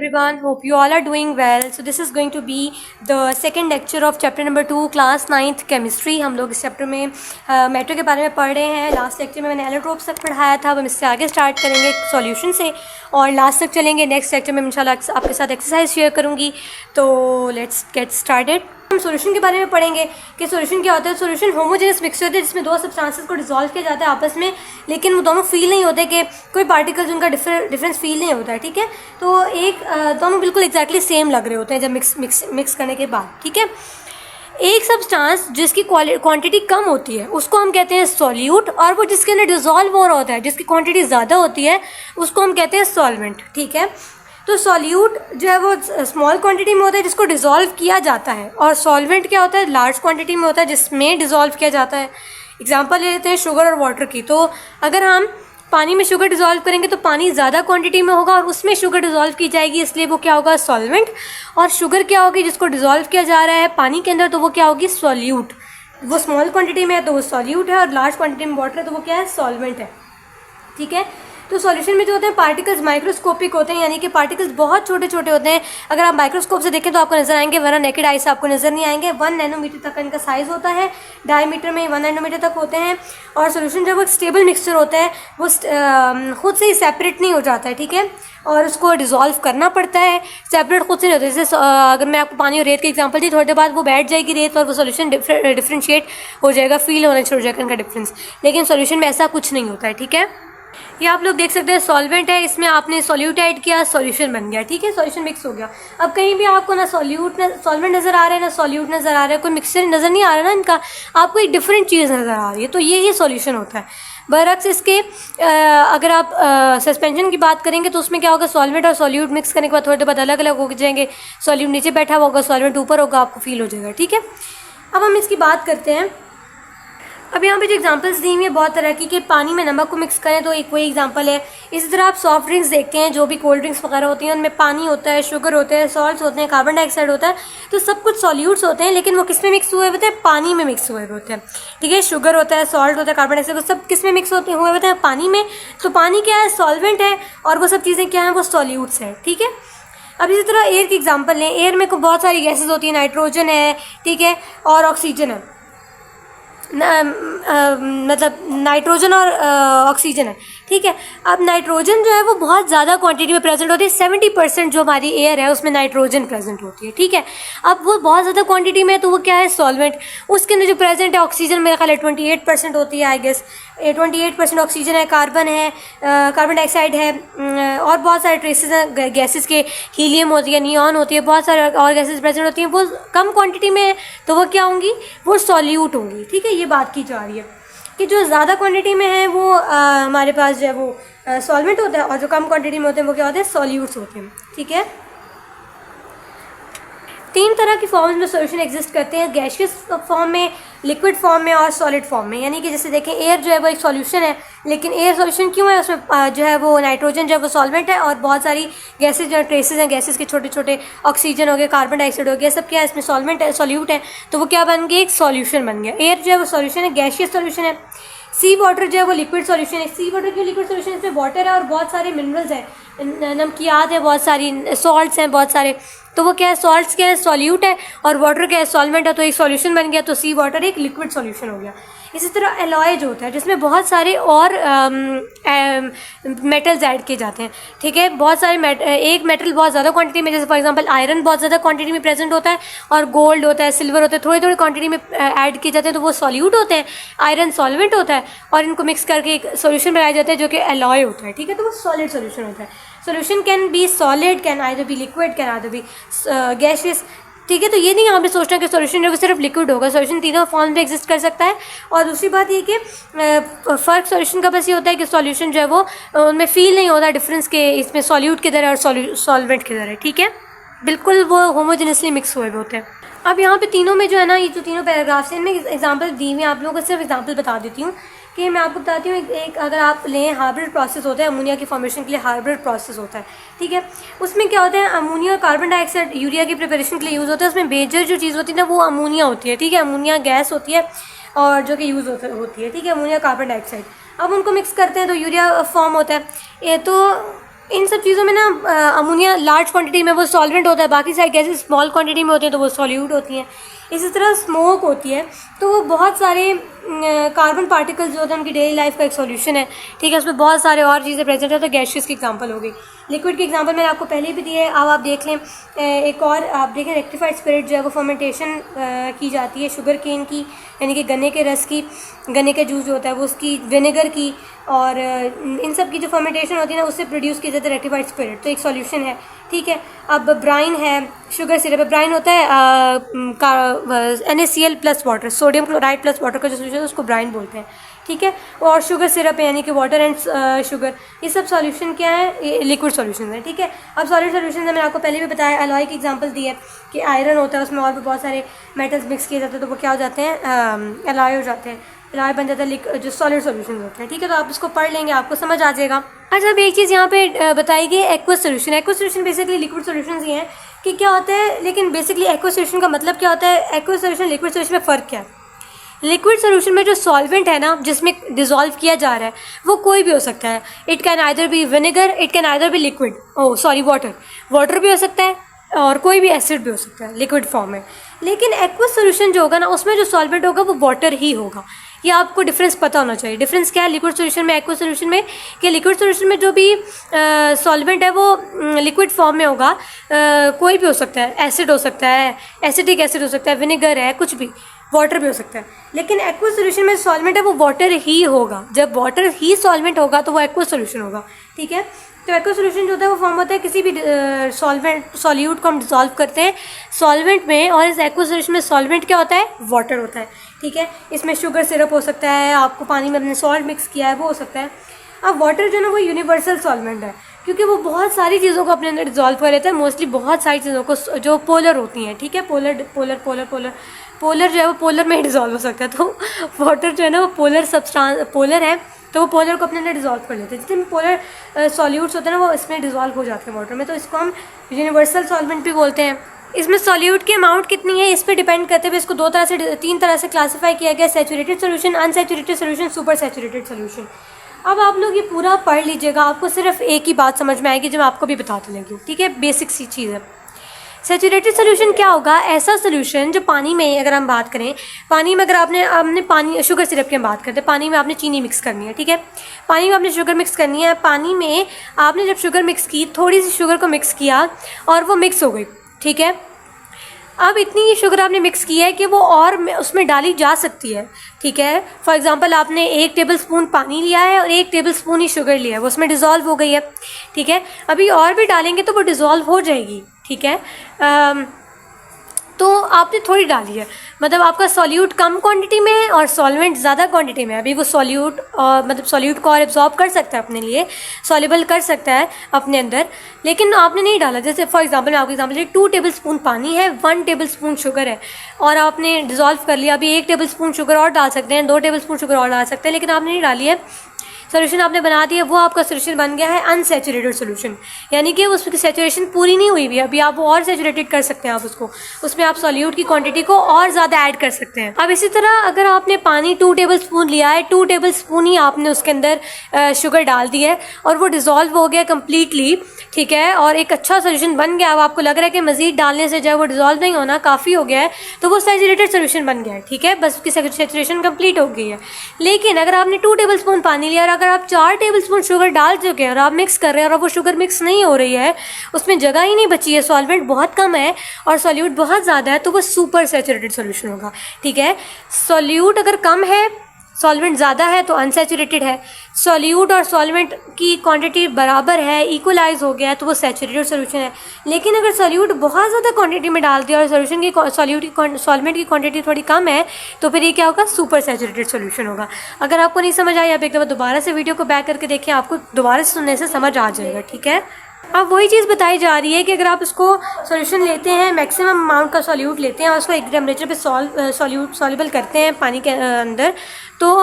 Everyone, hope you all are doing well. So this is going to be the second lecture of chapter number 2 class 9th chemistry. हम लोग इस chapter में matter के बारे में पढ़ रहे हैं. लास्ट लेक्चर में मैंने एलोट्रोप्स तक पढ़ाया था. अब हम इससे आगे स्टार्ट करेंगे सॉल्यूशन से और लास्ट तक चलेंगे. नेक्स्ट लेक्चर में इंशाल्लाह आपके साथ एक्सरसाइज शेयर करूँगी. तो लेट्स गेट स्टार्टेड. हम सॉल्यूशन के बारे में पढ़ेंगे कि सॉल्यूशन क्या होता है. सॉल्यूशन होमोजेनस मिक्सचर होता है जिसमें दो सब्सटेंसेस को डिसॉल्व किया जाता है आपस में, लेकिन वो दोनों फील नहीं होते कि कोई पार्टिकल्स उनका डिफरेंस फील नहीं होता है. ठीक है, तो एक दोनों बिल्कुल एग्जैक्टली सेम लग रहे होते हैं जब मिक्स करने के बाद. ठीक है, एक सब्सटेंस जिसकी क्वांटिटी कम होती है उसको हम कहते हैं सॉल्यूट, और वो जिसके अंदर डिसॉल्व हो रहा होता है जिसकी क्वांटिटी ज़्यादा होती है उसको हम कहते हैं सॉल्वेंट. ठीक है, तो सॉल्यूट जो है वो स्मॉल क्वांटिटी में होता है जिसको डिसॉल्व किया जाता है, और सॉल्वेंट क्या होता है लार्ज क्वांटिटी में होता है जिसमें डिसॉल्व किया जाता है. एग्जांपल ले लेते हैं शुगर और वाटर की. तो अगर हम पानी में शुगर डिसॉल्व करेंगे तो पानी ज़्यादा क्वांटिटी में होगा और उसमें शुगर डिसॉल्व की जाएगी, इसलिए वो क्या होगा सॉल्वेंट. और शुगर क्या होगी जिसको डिसॉल्व किया जा रहा है पानी के अंदर, तो वो क्या होगी सॉल्यूट. वो स्मॉल क्वांटिटी में है तो वो सॉल्यूट है, और लार्ज क्वांटिटी में वाटर है तो वो क्या है सॉल्वेंट है. ठीक है, तो सॉल्यूशन में जो होते हैं पार्टिकल्स माइक्रोस्कोपिक होते हैं, यानी कि पार्टिकल्स बहुत छोटे छोटे होते हैं. अगर आप माइक्रोस्कोप से देखें तो आपको नजर आएंगे, वरना नेकेड आई से आपको नजर नहीं आएंगे. 1 नैनोमीटर तक इनका साइज़ होता है, डायमीटर में 1 नैनोमीटर तक होते हैं. और सॉल्यूशन जब वो स्टेबल मिक्सचर होता है वो खुद से ही सेपरेट नहीं हो जाता है. ठीक है, और उसको डिसॉल्व करना पड़ता है. सेपरेट खुद से नहीं होता. जैसे अगर मैं आपको पानी और रेत का एग्जांपल दी, थोड़ी देर बाद वो बैठ जाएगी रेत और वो सॉल्यूशन डिफ्रेंशिएट हो जाएगा, फील होना शुरू हो जाएगा इनका डिफरेंस. लेकिन सॉल्यूशन में ऐसा कुछ नहीं होता है. ठीक है, ये आप लोग देख सकते हैं सॉल्वेंट है, इसमें आपने सॉल्यूट ऐड किया, सॉल्यूशन बन गया. ठीक है, सॉल्यूशन मिक्स हो गया. अब कहीं भी आपको ना सॉल्वेंट नज़र आ रहा है ना सॉल्यूट नज़र आ रहा है, कोई मिक्सचर नज़र नहीं आ रहा ना इनका, आपको एक डिफरेंट चीज़ नज़र आ रही है, तो ये ही सॉल्यूशन होता है. बरअक्स इसके अगर आप सस्पेंशन की बात करेंगे तो उसमें क्या होगा सॉल्वेंट और सॉल्यूट मिक्स करने के बाद थोड़ी देर बाद अलग अलग हो जाएंगे. सॉल्यूट नीचे बैठा हुआ होगा, सॉल्वेंट ऊपर होगा, आपको फील हो जाएगा. ठीक है, अब हम इसकी बात करते हैं. अब यहाँ पे जो एग्जांपल्स दी हुई है बहुत तरह की कि पानी में नमक को मिक्स करें, तो एक वही एग्जांपल है. इसी तरह आप सॉफ्ट ड्रिंक्स देखते हैं, जो भी कोल्ड ड्रिंक्स वगैरह होती हैं उनमें पानी होता है, शुगर होते हैं, सॉल्ट्स होते हैं, कार्बन डाइऑक्साइड होता है, तो सब कुछ सॉल्यूट्स होते हैं, लेकिन वो किस में मिक्स हुए होते हैं पानी में मिक्स हुए होते हैं. ठीक है, शुगर होता है, सॉल्ट होता है, कार्बन डाइऑक्साइड, सब किस में मिक्स हुए होते हैं पानी में. तो पानी क्या है सॉल्वेंट है, और वो सब चीज़ें क्या हैं वो सॉल्यूट्स हैं. ठीक है, अब इसी तरह एयर की एग्जांपल लें. एयर में बहुत सारी गैसेज होती हैं, नाइट्रोजन है, ठीक है, और ऑक्सीजन है, मतलब नाइट्रोजन और ऑक्सीजन है. ठीक है, अब नाइट्रोजन जो है वो बहुत ज़्यादा क्वांटिटी में प्रेजेंट होती है. 70% जो हमारी एयर है उसमें नाइट्रोजन प्रेजेंट होती है. ठीक है, अब वो बहुत ज़्यादा क्वांटिटी में है तो वो क्या है सॉल्वेंट. उसके अंदर जो प्रेजेंट है ऑक्सीजन मेरे ख्याल है 28% होती है, आई गेस 28% ऑक्सीजन है, कार्बन है, कार्बन डाइऑक्साइड है, और बहुत सारे ट्रेसेस हैं गैसेस के. हीलियम होती है, नियॉन होती है, बहुत सारे और गैसेस प्रेजेंट होती हैं. वो कम क्वांटिटी में है तो वो क्या होंगी वो सॉल्यूट होंगी. ठीक है, ये बात की जा रही है कि जो ज़्यादा क्वांटिटी में है वो हमारे पास जो है वो सॉल्वेंट होता है, और जो कम क्वांटिटी में होते हैं वो क्या होते हैं सॉल्यूट्स होते हैं. ठीक है, 3 तरह की फॉर्म्स में सॉल्यूशन एग्जिस्ट करते हैं, गैशियस फॉर्म में, लिक्विड फॉर्म में और सॉलिड फॉर्म में. यानी कि जैसे देखें एयर जो है वो एक सॉल्यूशन है, लेकिन एयर सॉल्यूशन क्यों है, उसमें जो है वो नाइट्रोजन जो है वो सॉल्वेंट है, और बहुत सारी गैसेज जो ट्रेसेस हैं गैसेस के छोटे छोटे, ऑक्सीजन हो गया, कार्बन डाइऑक्साइड हो गया, सब क्या है इसमें सॉल्वेंट है, सॉल्यूट है, तो वो क्या बन गया एक सॉल्यूशन बन गया. एयर जो है वो सॉल्यूशन है, गैशियस सॉल्यूशन है. सी वाटर जो है वो लिक्विड सॉल्यूशन है. सी वाटर क्यों लिक्विड सॉल्यूशन, इसमें वाटर है और बहुत सारे मिनरल्स हैं, नमकियात है, बहुत सारी सॉल्ट्स हैं बहुत सारे, तो वो क्या है सॉल्ट्स क्या है सॉल्यूट है, और वाटर क्या है सॉल्वेंट है, तो एक सॉल्यूशन बन गया, तो सी वाटर एक लिक्विड सॉल्यूशन हो गया. इसी तरह एलॉय जो होता है जिसमें बहुत सारे और मेटल्स ऐड किए जाते हैं. ठीक है, बहुत सारे एक मेटल बहुत ज़्यादा क्वांटिटी में, जैसे फॉर एग्जांपल आयरन बहुत ज़्यादा क्वांटिटी में प्रेजेंट होता है, और गोल्ड होता है, सिल्वर होता है, थोड़ी थोड़ी क्वांटिटी में ऐड किए जाते हैं, तो वो सॉल्यूट होते हैं. आयरन सॉल्वेंट होता है, और इनको मिक्स करके एक सोल्यूशन बनाया जाता है जो कि एलॉय होता है. ठीक है, तो वो सॉलिड सोल्यूशन होता है. Solution can be solid, can either be liquid, can either be gaseous. ठीक है, तो ये नहीं आपने सोचना कि सॉल्यूशन जो है सिर्फ लिक्विड होगा, सॉल्यूशन तीनों फॉर्म में एग्जिस्ट कर सकता है. और दूसरी बात ये कि फ़र्क सॉल्यूशन का बस ये होता है कि सॉल्यूशन जो है वो उनमें फील नहीं होता डिफरेंस के, इसमें सॉल्यूट किधर है और सॉल्वेंट किधर है. ठीक है, बिल्कुल वो होमोजेनसली मिक्स हुए होते हैं. अब यहाँ पे तीनों में जो है ना, ये जो तीनों पैराग्राफ्स हैं इनमें एग्जांपल दी हुई, आप लोगों को सिर्फ एग्जांपल बता देती हूँ कि मैं आपको बताती हूँ. एक अगर आप लें हाइब्रिड प्रोसेस होता है, अमोनिया की फॉर्मेशन के लिए हाइब्रिड प्रोसेस होता है. ठीक है, उसमें क्या होता है अमोनिया और कार्बन डाइऑक्साइड यूरिया की प्रिपरेशन के लिए यूज़ होता है. उसमें मेजर जो चीज़ होती है ना वो अमोनिया होती है. ठीक है, अमोनिया गैस होती है और जो कि यूज़ होती है. ठीक है, अमोनिया कार्बन डाइऑक्साइड. अब उनको मिक्स करते हैं तो यूरिया फॉर्म होता है. ये तो इन सब चीज़ों में ना अमोनिया लार्ज क्वांटिटी में वो सॉल्वेंट होता है, बाकी सारी गैसेस स्मॉल क्वांटिटी में होती हैं तो वो सॉल्यूट होती हैं। इसी तरह स्मोक होती है तो वो बहुत सारे कार्बन पार्टिकल्स जो होते हैं उनकी डेली लाइफ का एक सॉल्यूशन है, ठीक है। उसमें बहुत सारे और चीज़ें प्रेजेंट है, तो गैसेस की एग्जांपल हो गई। लिक्विड की एग्जांपल मैंने आपको पहले भी दी है, अब आप देख लें। एक और आप देखें, रेक्टिफाइड स्पिरिट जो है वो फर्मेंटेशन की जाती है शुगर केन की, यानी कि गन्ने के रस की, गन्ने का जूस जो होता है वो उसकी, विनेगर की, और इन सब की जो फर्मेंटेशन होती है ना उससे प्रोड्यूस किया जाता है रेक्टिफाइड स्पिरिट, तो एक सॉल्यूशन है, ठीक है। अब ब्राइन है, शुगर सिरप है। ब्राइन होता है NaCl plus water, sodium chloride plus water का जो सोल्यूशन है उसको ब्राइन बोलते हैं, ठीक है। और शुगर सिरप है यानी कि वाटर एंड शुगर, ये सब सॉल्यूशन क्या है, लिक्विड सॉल्यूशन है, ठीक है। अब सॉलिड सॉल्यूशन है, मैंने आपको पहले भी बताया, एलॉय की एग्जांपल दी है कि आयरन होता है उसमें और भी बहुत सारे मेटल्स मिक्स किए जाते हैं तो वो क्या हो जाते हैं, एलॉय हो जाते हैं, एलॉय बन जाता है जो सॉलिड सॉल्यूशन होते हैं, ठीक है। तो आप इसको पढ़ लेंगे, आपको समझ आ जाएगा। अच्छा, अब एक चीज़ यहाँ पे बताई गई, aqueous solution. Aqueous solution basically liquid solution ही हैं कि क्या होता है, लेकिन बेसिकली एक्वस सोल्यूशन का मतलब क्या होता है, एक्वस सोल्यूशन लिक्विड सोल्यूशन में फ़र्क क्या है। लिक्विड सोल्यूशन में जो सॉल्वेंट है ना जिसमें डिज़ोल्व किया जा रहा है वो कोई भी हो सकता है। It can either be vinegar, it can either be liquid, water भी हो सकता है और कोई भी एसिड भी हो सकता है लिक्विड फॉर्म में। लेकिन एक्वस सोल्यूशन जो होगा ना उसमें जो सॉल्वेंट होगा वो वाटर ही होगा। ये आपको डिफरेंस पता होना चाहिए। डिफरेंस क्या है लिक्विड सोल्यूशन में, एक्वस सोल्यूशन में, कि लिक्विड सोल्यूशन में जो भी सॉल्वेंट है वो लिक्विड फॉर्म में होगा, कोई भी हो सकता है, एसिड हो सकता है, एसिडिक एसिड हो सकता है, विनेगर है, कुछ भी, वाटर भी हो सकता है। लेकिन एक्वस सोल्यूशन में सॉल्वेंट है वो वाटर ही होगा। जब वाटर ही सॉल्वेंट होगा तो वो एक्वस सोल्यूशन होगा, ठीक है। तो एक्वस सोल्यूशन जो होता है वो फॉर्म होता है किसी भी सॉल्यूट को हम डिसॉल्व करते हैं सॉल्वेंट में, और इस एक्वस सोल्यूशन में सॉल्वेंट क्या होता है, वाटर होता है, ठीक है। इसमें शुगर सिरप हो सकता है, आपको पानी में अपने सॉल्ट मिक्स किया है वो हो सकता है। अब वाटर जो है ना वो यूनिवर्सल सॉल्वेंट है क्योंकि वो बहुत सारी चीज़ों को अपने अंदर डिसॉल्व कर लेता है, मोस्टली बहुत सारी चीज़ों को जो पोलर होती हैं, ठीक है। पोलर जो है वो पोलर में ही डिसॉल्व हो सकता है। तो वाटर जो है ना वो पोलर है, तो वो पोलर को अपने अंदर डिसॉल्व कर लेते हैं। जितने पोलर सॉल्यूट्स होते हैं ना वो इसमें डिसॉल्व हो जाते हैं वाटर में, तो इसको हम यूनिवर्सल सॉल्वेंट भी बोलते हैं। इसमें सॉल्यूट की अमाउंट कितनी है इस पर डिपेंड करते हुए इसको तीन तरह से क्लासीफाई किया गया, saturated solution, unsaturated solution, super saturated solution. अब आप लोग ये पूरा पढ़ लीजिएगा, आपको सिर्फ एक ही बात समझ में आएगी जो मैं आपको भी बताने लगी हूँ, ठीक है। बेसिक सी चीज़ है। सैचुरेटेड सोल्यूशन क्या होगा, ऐसा सोल्यूशन जो पानी में, अगर हम बात करें पानी में, अगर आपने पानी, शुगर सिरप की हम बात करते हैं, पानी में आपने चीनी मिक्स करनी है, ठीक है। पानी में आपने शुगर मिक्स करनी है, पानी में आपने जब शुगर मिक्स की, थोड़ी सी शुगर को मिक्स किया और वो मिक्स हो गई, ठीक है। अब इतनी ये शुगर आपने मिक्स की है कि वो और उसमें डाली जा सकती है, ठीक है। फॉर एग्जांपल आपने 1 टेबलस्पून पानी लिया है और 1 टेबलस्पून ही शुगर लिया है, वो उसमें डिज़ोल्व हो गई है, ठीक है। अभी और भी डालेंगे तो वो डिज़ोल्व हो जाएगी, ठीक है। तो आपने थोड़ी डाली है, मतलब आपका सॉल्यूट कम क्वांटिटी में है और सॉल्वेंट ज़्यादा क्वांटिटी में है। अभी वो सॉल्यूट मतलब सॉल्यूट को और एब्जॉर्ब कर सकता है अपने लिए, सॉल्युबल कर सकता है अपने अंदर, लेकिन आपने नहीं डाला। जैसे फॉर एग्जांपल मैं आपको एग्जांपल दे, 2 टेबलस्पून पानी है, 1 टेबलस्पून शुगर है और आपने डिज़ोल्व कर लिया। अभी 1 टेबलस्पून शुगर और डाल सकते हैं, 2 टेबलस्पून शुगर और डाल सकते हैं, लेकिन आपने नहीं डाली है, सोल्यूशन आपने बना दिया, वो आपका सोल्यूशन बन गया है अनसैचुरेटेड सोल्यूशन, यानी कि उसकी सैचुरेशन पूरी नहीं हुई भी, अभी आप वो और सैचुरेटेड कर सकते हैं। आप उसको, उसमें आप सॉल्यूट की क्वांटिटी को और ज़्यादा ऐड कर सकते हैं। अब इसी तरह अगर आपने पानी 2 टेबलस्पून लिया है, 2 टेबलस्पून ही आपने उसके अंदर शुगर डाल दी है और वो डिज़ोल्व हो गया कम्प्लीटली, ठीक है, और एक अच्छा सोल्यूशन बन गया। अब आपको लग रहा है कि मज़ीद डालने से जो है वो डिज़ोल्व नहीं होना, काफ़ी हो गया है, तो वो सैचुरेटेड सोल्यूशन बन गया है, ठीक है, बस उसकी सैचुरेशन कंप्लीट हो गई है। लेकिन अगर आपने 2 टेबलस्पून पानी लिया और अगर आप 4 टेबलस्पून शुगर डाल चुके हैं और आप मिक्स कर रहे हैं और वो शुगर मिक्स नहीं हो रही है, उसमें जगह ही नहीं बची है, सॉल्वेंट बहुत कम है और सॉल्यूट बहुत ज़्यादा है, तो वो सुपर सैचुरेटेड सोल्यूशन होगा, ठीक है। सॉल्यूट अगर कम है, सॉल्वेंट ज़्यादा है तो अनसैचुरेटेड है। सॉल्यूट और सॉल्वेंट की क्वांटिटी बराबर है, इक्वलाइज हो गया है, तो वो सैचुरेटेड सोल्यूशन है। लेकिन अगर सॉल्यूट बहुत ज़्यादा क्वांटिटी में डाल दिया और सोल्यूशन की सॉल्वेंट की क्वांटिटी थोड़ी कम है, तो फिर ये क्या होगा, सुपर सैचुरेटेड सोल्यूशन होगा। अगर आपको नहीं समझ आया, आप एक दफ़ा दोबारा से वीडियो को बैक करके देखें, आपको दोबारा से सुनने से समझ आ जाएगा, ठीक है। अब वही चीज़ बताई जा रही है कि अगर आप इसको सॉल्यूशन लेते हैं, मैक्सिमम अमाउंट का सॉल्यूट लेते हैं और उसको एक टेम्परेचर पे सॉल्युबल करते हैं पानी के अंदर, तो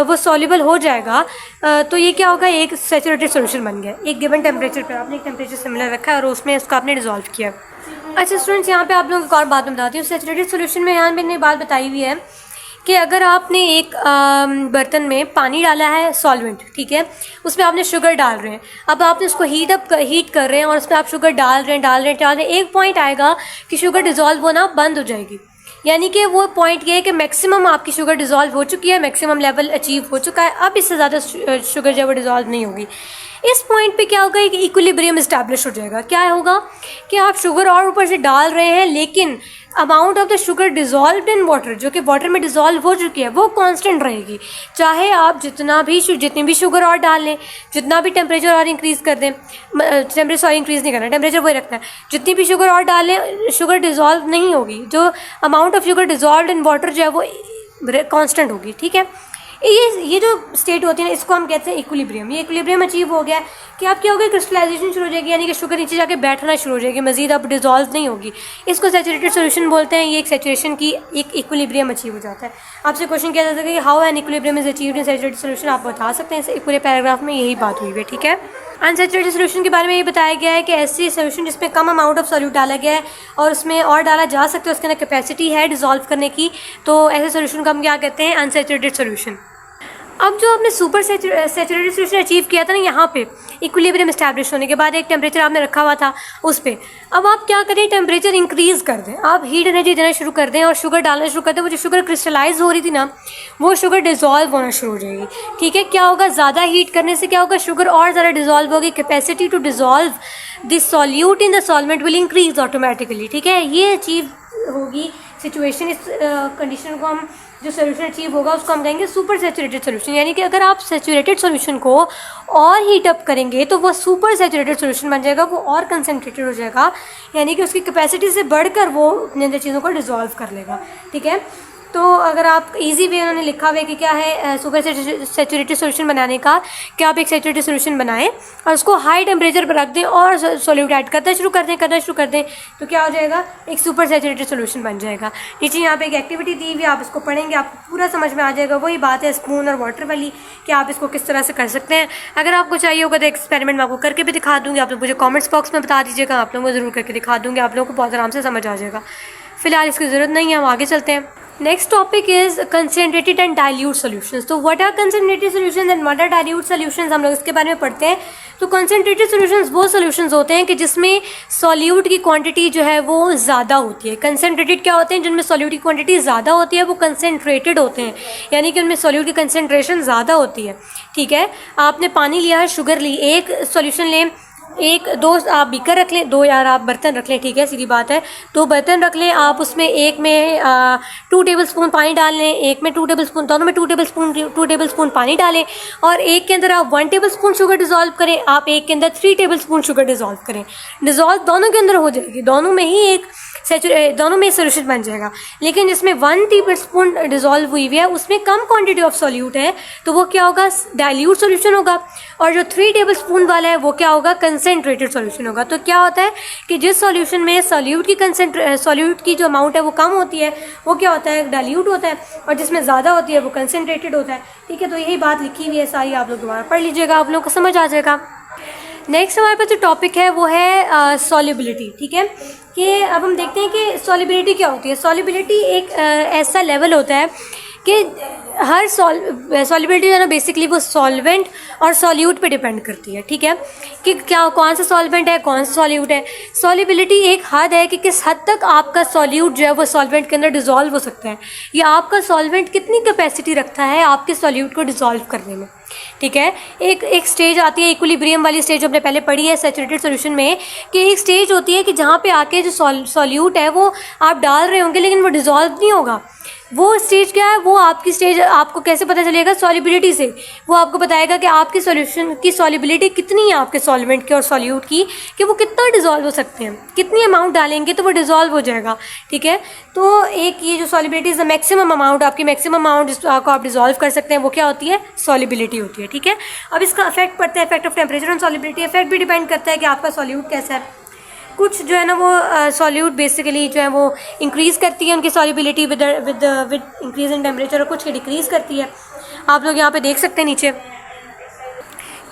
वो सॉल्युबल हो जाएगा, तो ये क्या होगा, एक सैचुरेटेड सॉल्यूशन बन गया। एक गिवन टेम्परेचर पर आपने एक टेम्परेचर सिमिलर रखा है और उसमें उसका आपने डिज़ोल्व किया। अच्छा स्टूडेंट्स, यहाँ पे आप लोगों को और बात में बताती हूँ। सैचुरेटेड सॉल्यूशन में यहाँ मैंने बात बताई हुई है कि अगर आपने एक बर्तन में पानी डाला है सॉल्वेंट, ठीक है, उसमें आपने शुगर डाल रहे हैं, अब आपने उसको हीट कर रहे हैं और उसमें आप शुगर डाल रहे हैं, एक पॉइंट आएगा कि शुगर डिज़ोल्व होना बंद हो जाएगी। यानी कि वो पॉइंट ये है कि मैक्सिमम आपकी शुगर डिज़ोल्व हो चुकी है, मैक्सिमम लेवल अचीव हो चुका है, अब इससे ज़्यादा शुगर जो है वो डिज़ोल्व नहीं होगी। इस पॉइंट पे क्या होगा, एक इक्विलिब्रियम इस्टेब्लिश हो जाएगा। क्या होगा कि आप शुगर और ऊपर से डाल रहे हैं, लेकिन amount of the sugar dissolved in water, जो कि वाटर में डिज़ोल्व हो चुकी है, वो कांस्टेंट रहेगी। चाहे आप जितनी भी शुगर और डाल लें, जितना भी टेम्परेचर और इंक्रीज़ कर दें, टेम्परेचर इंक्रीज़ नहीं करना, टेम्परेचर वही रखना है, जितनी भी शुगर और डाल लें, शुगर डिज़ोल्व नहीं होगी। जो amount of sugar dissolved in water जो है वो कांस्टेंट होगी, ठीक है। ये जो स्टेट होती है ना, इसको हम कहते हैं इक्विलिब्रियम। ये इक्विलिब्रियम अचीव हो गया कि आप क्या होगा, क्रिस्टलाइजेशन शुरू हो जाएगी, यानी कि शुगर नीचे जाके बैठना शुरू हो जाएगी, मजीद अब डिज़ोल्व नहीं होगी। इसको सैचुरेटेड सोल्यूशन बोलते हैं। ये एक सैचुरेशन की एक इक्विलिब्रियम अचीव हो जाता है। आपसे क्वेश्चन किया जाता है कि how an equilibrium is achieved in saturated solution, आप बता सकते हैं। पूरे पैराग्राफ में यही बात हुई है, ठीक है। अनसैचुरेटेड सोल्यूशन के बारे में ये बताया गया है कि ऐसी सोल्यूशन जिसमें कम अमाउंट ऑफ सॉल्यूट डाला गया है और उसमें और डाला जा सकता है, उसके अंदर कैपेसिटी है डिज़ोल्व करने की, तो ऐसे सोल्यूशन को हम क्या कहते हैं, अनसैचुरेटेड सोल्यूशन। अब जो आपने सुपर सैचुरेटेड सोल्यूशन अचीव किया था ना, यहाँ पे इक्विलिब्रियम एस्टैब्लिश होने के बाद एक टेम्परेचर आपने रखा हुआ था उस पर, अब आप क्या करें, टेम्परेचर इंक्रीज़ कर दें, आप हीट एनर्जी देना शुरू कर दें और शुगर डालना शुरू कर दें। वो जो शुगर क्रिस्टलाइज हो रही थी ना, वो शुगर डिज़ोल्व होना शुरू हो जाएगी, ठीक है। क्या होगा, ज़्यादा हीट करने से क्या होगा, शुगर और ज़्यादा डिज़ोल्व होगी, capacity to dissolve this solute in the solvent will increase automatically, ठीक है। ये अचीव होगी सिचुएशन। इस कंडीशन को हम, जो सोल्यूशन अचीव होगा उसको हम कहेंगे सुपर सैचुरेटेड सोल्यूशन। यानी कि अगर आप सैचुरेटेड सोल्यूशन को और हीट अप करेंगे तो वो सुपर सैचुरेटेड सोल्यूशन बन जाएगा, वो और कंसनट्रेटेड हो जाएगा, यानी कि उसकी कैपेसिटी से बढ़कर वो अपने अंदर चीज़ों को डिज़ोल्व कर लेगा, ठीक है। तो अगर आप इजी वे उन्होंने लिखा हुआ है कि क्या है सुपर सैचुरेटेड सोल्यूशन बनाने का, कि आप एक सैचुरेटेड सोल्यूशन बनाएं और उसको हाई टेम्परेचर पर रख दें और सॉल्यूट ऐड करना शुरू कर दें, तो क्या हो जाएगा, एक सुपर सैचुरेटेड सोल्यूशन बन जाएगा। नीचे यहाँ पे एक एक्टिविटी दी हुई, आप इसको पढ़ेंगे, आपको पूरा समझ में आ जाएगा। वही बात है स्पून और वाटर वाली, कि आप इसको किस तरह से कर सकते हैं। अगर आपको चाहिए होगा तो एक्सपेरिमेंट मैं आपको करके भी दिखा दूँगी, आप लोग मुझे कॉमेंट्स बॉक्स में बता दीजिएगा, आप लोगों को ज़रूर करके दिखा दूँगी, आप लोगों को बहुत आराम से समझ आ जाएगा। फिलहाल इसकी ज़रूरत नहीं है, हम आगे चलते हैं। Next topic is concentrated and dilute solutions. तो what are concentrated solutions and what are dilute solutions, हम लोग इसके बारे में पढ़ते हैं। तो कंसनट्रेटेड सॉल्यूशंस वो सॉल्यूशंस होते हैं कि जिसमें सॉल्यूट की क्वांटिटी जो है वो ज़्यादा होती है। कंसनट्रेटेड क्या होते हैं, जिनमें सॉल्यूट की क्वांटिटी ज़्यादा होती है वो कंसनट्रेटेड होते हैं, यानी कि उनमें सॉल्यूट की कंसनट्रेशन ज़्यादा होती है, ठीक है। आपने पानी लिया है, शुगर ली, एक सॉल्यूशन लें, एक दो आप बीकर रख लें, दो यार आप बर्तन रख लें, ठीक है, सीधी बात है। दो बर्तन रख लें आप, उसमें एक में 2 टेबलस्पून पानी डाल लें, एक में 2 टेबलस्पून, दोनों में 2 टेबलस्पून पानी डालें, और एक के अंदर आप 1 टेबलस्पून शुगर डिज़ोल्व करें, आप एक के अंदर 3 टेबलस्पून शुगर डिज़ोल्व करें। डिज़ोल्व दोनों के अंदर हो जाएगी, दोनों में ही दोनों में सोल्यूशन बन जाएगा। लेकिन जिसमें 1 टेबलस्पून डिज़ोल्व हुई है उसमें कम क्वांटिटी ऑफ सॉल्यूट है, तो वो क्या होगा, डाइल्यूट सॉल्यूशन होगा। और जो 3 टेबलस्पून वाला है वो क्या होगा, कंसनट्रेटेड सॉल्यूशन होगा। तो क्या होता है कि जिस सॉल्यूशन में सॉल्यूट की जो अमाउंट है वो कम होती है, वो क्या होता है, डाइल्यूट होता है, और जिसमें ज़्यादा होती है वो कंसनट्रेटेड होता है, ठीक है। तो यही बात लिखी हुई है सारी, आप लोग दोबारा पढ़ लीजिएगा, आप लोगों को समझ आ जाएगा। नेक्स्ट हमारे पास जो टॉपिक है वो है सॉल्युबिलिटी, ठीक है। कि अब हम देखते हैं कि सॉल्युबिलिटी क्या होती है। सॉल्युबिलिटी एक ऐसा लेवल होता है कि हर सॉल्युबिलिटी जो है ना, बेसिकली वो सॉल्वेंट और सॉल्यूट पे डिपेंड करती है, ठीक है, कि क्या कौन सा सॉल्वेंट है, कौन सा सॉल्यूट है। सॉल्युबिलिटी एक हद है कि किस हद तक आपका सॉल्यूट जो है वो सॉल्वेंट के अंदर डिज़ोल्व हो सकता है, या आपका सॉल्वेंट कितनी कैपेसिटी रखता है आपके सॉल्यूट को डिज़ोल्व करने में, ठीक है। एक स्टेज आती है इक्विलिब्रियम वाली स्टेज, जो हमने पहले पढ़ी है सैचुरेटेड सॉल्यूशन में, कि एक स्टेज होती है कि जहाँ पे आके जो सॉल्यूट है वो आप डाल रहे होंगे लेकिन वो डिज़ोल्व नहीं होगा। वो स्टेज क्या है, वो आपकी स्टेज आपको कैसे पता चलेगा, सॉल्युबिलिटी से। वो आपको बताएगा कि आपके सॉल्यूशन की सॉल्युबिलिटी कितनी है, आपके सॉल्वेंट की और सॉल्यूट की, कि वो कितना डिज़ोल्व हो सकते हैं, कितनी अमाउंट डालेंगे तो वो डिज़ोल्व हो जाएगा, ठीक है। तो एक ये जो solubility is the maximum amount, आपकी मैक्सिमम अमाउंट जिसको आप डिज़ोल्व कर सकते हैं, वो क्या होती है, सॉल्युबिलिटी होती है, ठीक है। अब इसका इफेक्ट पड़ता है, effect of temperature on solubility. Effect भी डिपेंड करता है कि आपका सॉल्यूट कैसा है। कुछ जो है ना वो सॉल्यूट बेसिकली जो है वो इंक्रीज़ करती है उनकी solubility with increase in temperature, और कुछ की डिक्रीज़ करती है। आप लोग यहाँ पे देख सकते हैं नीचे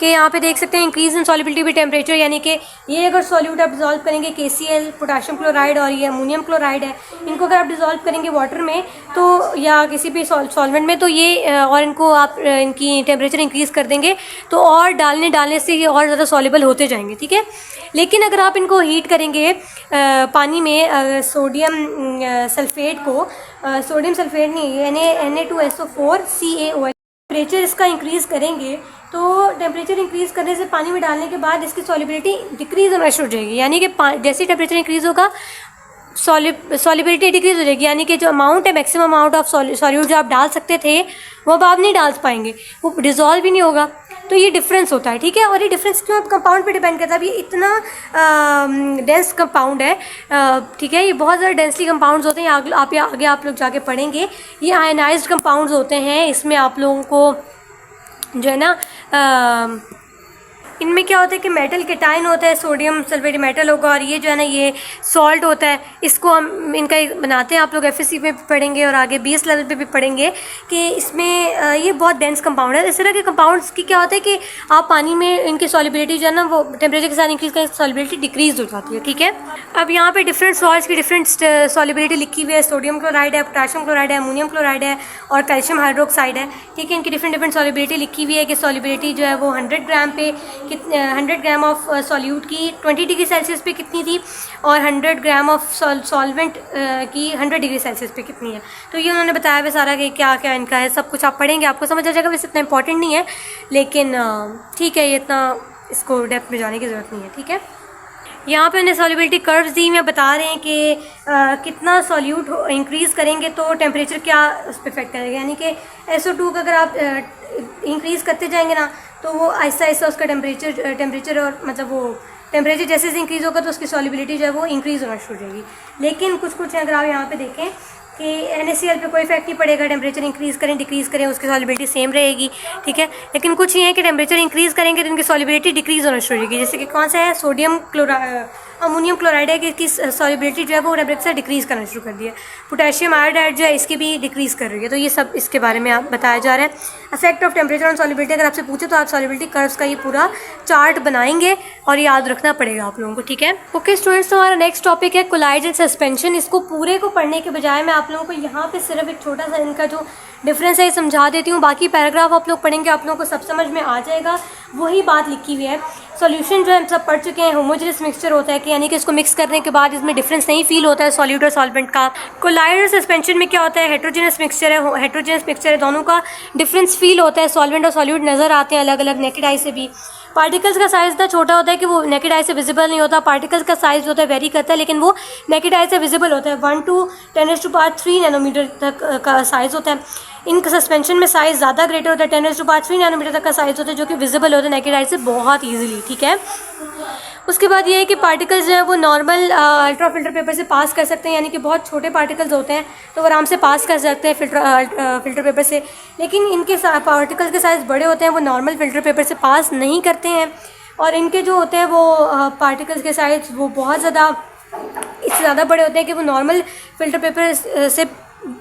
कि यहाँ पे देख सकते हैं increase in solubility with temperature, यानी कि ये अगर सॉल्यूट आप डिजॉल्व करेंगे KCl पोटाशियम क्लोराइड और ये अमोनियम क्लोराइड है, इनको अगर आप डिजॉल्व करेंगे वाटर में तो या किसी भी सॉल्वेंट में तो ये और इनको आप इनकी टेम्परेचर इंक्रीज़ कर देंगे तो और डालने से ये और ज़्यादा सॉल्युबल होते जाएंगे, ठीक है। लेकिन अगर आप इनको हीट करेंगे पानी में सोडियम सल्फेट को, सोडियम सल्फेट नहीं Na2SO4 CaOH, टेम्परेचर इसका इंक्रीज़ करेंगे तो टेम्परेचर इंक्रीज़ करने से पानी में डालने के बाद इसकी सॉल्युबिलिटी डिक्रीज़ होना शुरू हो जाएगी, यानी कि जैसे टेम्परेचर इंक्रीज़ होगा सॉल्युबिलिटी डिक्रीज़ हो जाएगी, यानी कि जो अमाउंट है मैक्सिमम अमाउंट ऑफ सॉल्यूट जो आप डाल सकते थे वो अब आप नहीं डाल पाएंगे, वो डिज़ोल्व भी नहीं होगा। तो ये डिफरेंस होता है, ठीक है। और ये डिफरेंस क्यों कंपाउंड पे डिपेंड करता है। अब ये इतना डेंस कंपाउंड है, ठीक है, ये बहुत ज़्यादा डेंसली कंपाउंड्स होते हैं। आगे आप लोग जाके पढ़ेंगे, ये आयनाइज्ड कंपाउंड्स होते हैं। इसमें आप लोगों को जो है ना इनमें क्या होता है कि मेटल केटाइन होता है, सोडियम सल्फेट मेटल होगा, और ये जो है ना ये सॉल्ट होता है। इसको हम इनका बनाते हैं, आप लोग FSC में भी पढ़ेंगे और आगे 20 लेवल पे भी पढ़ेंगे कि इसमें ये बहुत डेंस कंपाउंड है। इस तरह के कंपाउंड्स की क्या होता है कि आप पानी में इनकी सॉल्युबिलिटी जो है ना वो टेम्परेचर के साथ इंक्रीज करें, सॉल्युबिलिटी डिक्रीज हो जाती है, ठीक है। अब यहाँ पे डिफरेंट सॉल्ट्स की डिफरेंट सॉल्युबिलिटी लिखी हुई है। सोडियम क्लोराइड है, पोटाशियम क्लोराइड है, अमोनियम क्लोराइड है और कैल्शियम हाइड्रोक्साइड है, ठीक है। इनकी डिफरेंट सॉल्युबिलिटी लिखी हुई है कि सॉल्युबिलिटी जो है वो 100 ग्राम पे 100 ग्राम ऑफ सॉल्यूट की 20 डिग्री सेल्सियस पे कितनी थी और 100 ग्राम ऑफ सॉल्वेंट की 100 डिग्री सेल्सियस पे कितनी है। तो ये उन्होंने बताया हुआ सारा कि क्या क्या इनका है, सब कुछ आप पढ़ेंगे आपको समझ आ जाएगा। वैसे इतना इंपॉर्टेंट नहीं है, लेकिन ठीक है, ये इतना इसको डेप्थ में जाने की ज़रूरत नहीं है, ठीक है। यहाँ पे उन्हें सॉल्युबिलिटी कर्व्स दी में बता रहे हैं कि कितना सॉल्यूट इंक्रीज़ करेंगे तो टेम्परेचर क्या उस पर इफेक्ट करेगा, यानी कि SO2 का अगर आप इंक्रीज़ करते जाएंगे ना तो वो आहिस्ता आहिस्ता उसका टेम्परेचर और मतलब वो टेम्परेचर जैसे जैसे इंक्रीज़ होगा तो उसकी सॉल्युबिलिटी जो है वो इंक्रीज़ होना शुरू हो जाएगी। लेकिन कुछ अगर आप यहाँ पे देखें कि NaCl पे कोई इफेक्ट नहीं पड़ेगा, टेम्परेचर इंक्रीज़ करें डिक्रीज़ करें उसकी सॉल्युबिलिटी सेम रहेगी, ठीक है। लेकिन कुछ ये है कि टेम्परेचर इंक्रीज़ करेंगे तो इनकी सॉल्युबिलिटी डिक्रीज़ होना शुरू होगी। जैसे कि कौन सा है, सोडियम अमोनियम क्लोराइड है कि इसकी सॉल्युबिलिटी जो है वो टेम्परेचर से डिक्रीज़ करना शुरू कर दिया। पोटेशियम आयोडाइड जो है इसकी भी डिक्रीज़ कर रही है। तो ये सब इसके बारे में आप बताया जा रहा है। Effect of temperature on solubility अगर आपसे पूछे तो आप सॉल्युबिलिटी कर्व्स का ये पूरा चार्ट बनाएंगे और याद रखना पड़ेगा आप लोगों को, ठीक है। ओके स्टूडेंट्स, तो हमारा नेक्स्ट टॉपिक है कोलाइड एंड सस्पेंशन। इसको पूरे को पढ़ने के बजाय मैं आप लोगों को यहाँ पे सिर्फ एक छोटा सा इनका जो डिफरेंस है समझा देती हूँ। बाकी पैराग्राफ आप लोग पढ़ेंगे, आप लोगों को सब समझ में आ जाएगा। वही बात लिखी हुई है। सॉल्यूशन जो हम सब पढ़ चुके हैं, होमोजेनस मिक्सचर होता है कि यानी कि इसको मिक्स करने के बाद इसमें डिफरेंस नहीं फील होता है सॉल्यूट और सॉल्वेंट का। कोलाइड और सस्पेंशन में क्या होता है, हेट्रोजेनस मिक्सचर है, हेट्रोजेनस मिक्सचर है, दोनों का डिफरेंस फील होता है। सॉल्वेंट और सॉल्यूट नज़र आते हैं अलग अलग नेकेड आई से भी। पार्टिकल्स का साइज़ इतना छोटा होता है कि वो नेकेड आई से विजिबल नहीं होता। पार्टिकल्स का साइज़ होता है वेरी करता है, लेकिन वो नेकेड आई से विजिबल होता है। 1 to 10⁻³ नैनोमीटर तक का साइज़ होता है। इनका सस्पेंशन में साइज़ ज़्यादा ग्रेटर होता है, 10⁻³ नैनोमीटर तक का साइज़ होता है, जो कि विजिबल होता है नेकेड आई से बहुत ईजिली, ठीक है। उसके बाद ये है कि पार्टिकल्स जो है वो नॉर्मल अल्ट्रा फिल्टर पेपर से पास कर सकते हैं, यानी कि बहुत छोटे पार्टिकल्स होते हैं तो वो आराम से पास कर सकते हैं फिल्टर पेपर से। लेकिन इनके पार्टिकल्स के साइज़ बड़े होते हैं, वो नॉर्मल फिल्टर पेपर से पास नहीं करते हैं। और इनके जो होते हैं वो पार्टिकल्स के साइज़ वो बहुत ज़्यादा इससे ज़्यादा बड़े होते हैं कि वो नॉर्मल फिल्टर पेपर से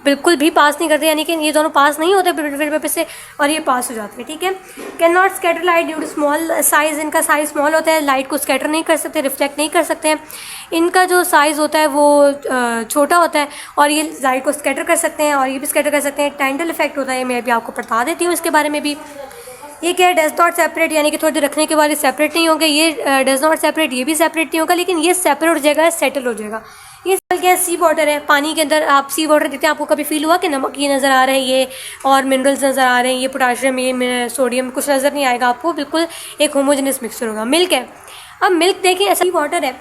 बिल्कुल भी पास नहीं करते, यानी कि ये दोनों पास नहीं होते फिल्टर पेपर से और ये पास हो जाते हैं, ठीक है। Can not scatter light due to small size, इनका साइज़ स्मॉल होता है, लाइट को स्कैटर नहीं कर सकते, रिफ्लेक्ट नहीं कर सकते हैं। इनका जो साइज़ होता है वो छोटा होता है और ये लाइट को स्कैटर कर सकते हैं और ये भी स्कैटर कर सकते हैं। टाइंडल इफेक्ट होता है, मैं अभी आपको बता देती हूँ इसके बारे में भी। ये क्या है, डज नॉट सेपरेट, यानी कि थोड़ी देर रखने के बाद ये सेपरेट नहीं होंगे। ये डज नॉट सेपरेट, ये भी सेपरेट नहीं होगा, लेकिन ये सेपरेट हो जाएगा, सेटल हो जाएगा। ये क्या है, सी वाटर है। पानी के अंदर आप सी वाटर देखते हैं, आपको कभी फील हुआ कि नमक ये नज़र आ रहे हैं ये और मिनरल्स नज़र आ रहे हैं, ये पोटाशियम ये सोडियम कुछ नज़र नहीं आएगा आपको, बिल्कुल एक होमोजेनस मिक्सचर होगा। मिल्क है, अब मिल्क देखें ऐसा ही वाटर है।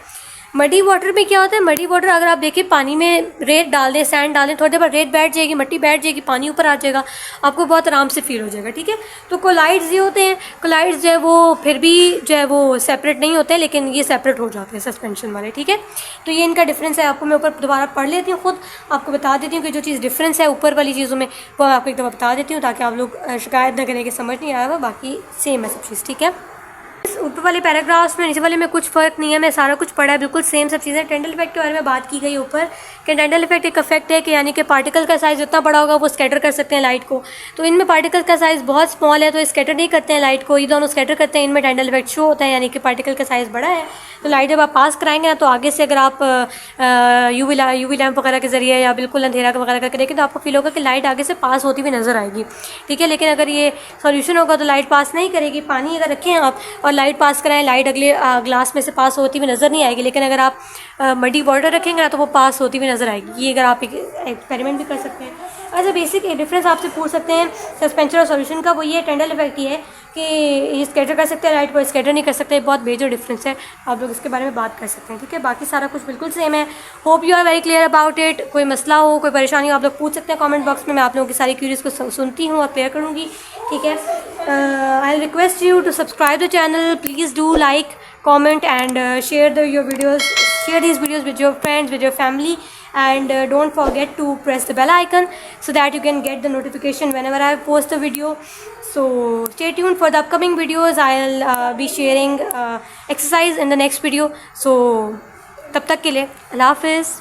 मडी वाटर में क्या होता है, मडी वाटर अगर आप देखिए पानी में रेत डाल दें, सैंड डाल दें, थोड़ी देर बाद रेत बैठ जाएगी, मिट्टी बैठ जाएगी, पानी ऊपर आ जाएगा, आपको बहुत आराम से फील हो जाएगा, ठीक है। तो कोलाइड्स ये होते हैं, कोलाइड्स जो है वो फिर भी जो है वो सेपरेट नहीं होते हैं, लेकिन ये सेपरेट हो जाते हैं सस्पेंशन वाले, ठीक है। तो ये इनका डिफरेंस है, आपको मैं ऊपर दोबारा पढ़ लेती हूँ, खुद आपको बता देती हूँ कि जो चीज़ डिफरेंस है ऊपर वाली चीज़ों में वो आपको एक दफ़ा बता देती हूँ ताकि आप लोग शिकायत न करें कि समझ नहीं आया हुआ, बाकी सेम है सब चीज़, ठीक है। इस ऊपर वाले पैराग्राफ्स में नीचे वाले में कुछ फ़र्क नहीं है, मैं सारा कुछ पढ़ा है, बिल्कुल सेम सब चीज़ें। टेंडल इफेक्ट के बारे में बात की गई ऊपर कि टेंडल इफेक्ट एक इफेक्ट है कि यानी कि पार्टिकल का साइज़ जितना बड़ा होगा वो स्कैटर कर सकते हैं लाइट को। तो इनमें पार्टिकल का साइज़ बहुत स्मॉल है तो स्कैटर नहीं करते हैं लाइट को, ये दोनों स्कैटर करते हैं। इनमें टेंडल इफेक्ट शो होता है यानी कि पार्टिकल का साइज़ बड़ा है तो लाइट जब आप पास कराएंगे ना तो आगे से अगर आप यूवी लैंप वगैरह के ज़रिए या बिल्कुल अंधेरा वगैरह करके देखें तो आपको फील होगा कि लाइट आगे से पास होती हुई नज़र आएगी, ठीक है। लेकिन अगर ये सॉल्यूशन होगा तो लाइट पास नहीं करेगी। पानी अगर रखें आप और लाइट पास कराएं, लाइट अगले ग्लास में से पास होती हुई नज़र नहीं आएगी। लेकिन अगर आप मडी वाटर रखेंगे ना तो वो पास होती हुई नज़र आएगी। ये अगर आप एक एक्सपेरिमेंट भी कर सकते हैं। अच्छा, बेसिक डिफरेंस आपसे पूछ सकते हैं सस्पेंशन और सॉल्यूशन का, वो ये टेंडल इफेक्ट ही है कि ये स्कैटर कर सकते हैं लाइट को, स्कैटर नहीं कर सकते। बहुत मेजर डिफरेंस है, आप लोग इसके बारे में बात कर सकते हैं, ठीक है। बाकी सारा कुछ बिल्कुल सेम है। Hope you are very clear about it. कोई मसला हो, कोई परेशानी हो, आप लोग पूछ सकते हैं कमेंट बॉक्स में। मैं आप लोगों की सारी क्यूरीज को सुनती हूँ और क्लियर करूँगी, ठीक है। I will request you to subscribe the channel, please do like, comment and share your videos, share these videos with your friends, with your family, and don't forget to press the bell icon so that you can get the notification whenever I post a video. So stay tuned for the upcoming videos. I'll be sharing exercise in the next video. So तब तक के लिए अल्लाह हाफिज़।